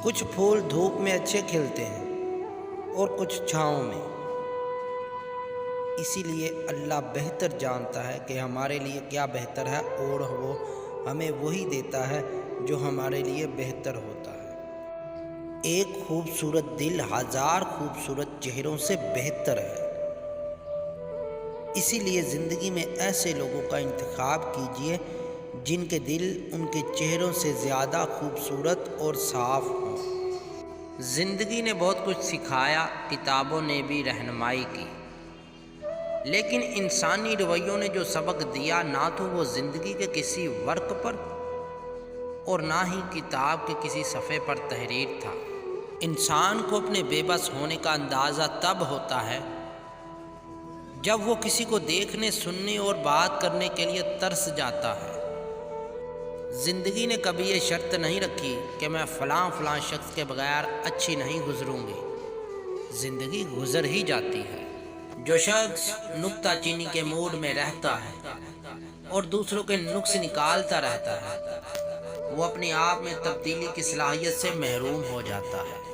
کچھ پھول دھوپ میں اچھے کھلتے ہیں اور کچھ چھاؤں میں، اسی لیے اللہ بہتر جانتا ہے کہ ہمارے لیے کیا بہتر ہے، اور وہ ہمیں وہی دیتا ہے جو ہمارے لیے بہتر ہوتا ہے۔ ایک خوبصورت دل ہزار خوبصورت چہروں سے بہتر ہے، اسی لیے زندگی میں ایسے لوگوں کا انتخاب کیجیے جن کے دل ان کے چہروں سے زیادہ خوبصورت اور صاف ہوں۔ زندگی نے بہت کچھ سکھایا، کتابوں نے بھی رہنمائی کی، لیکن انسانی رویوں نے جو سبق دیا نہ تو وہ زندگی کے کسی ورق پر اور نہ ہی کتاب کے کسی صفحے پر تحریر تھا۔ انسان کو اپنے بے بس ہونے کا اندازہ تب ہوتا ہے جب وہ کسی کو دیکھنے، سننے اور بات کرنے کے لیے ترس جاتا ہے۔ زندگی نے کبھی یہ شرط نہیں رکھی کہ میں فلاں شخص کے بغیر اچھی نہیں گزروں گی، زندگی گزر ہی جاتی ہے۔ جو شخص نکتہ چینی کے موڈ میں رہتا ہے اور دوسروں کے نقص نکالتا رہتا ہے، وہ اپنے آپ میں تبدیلی کی صلاحیت سے محروم ہو جاتا ہے۔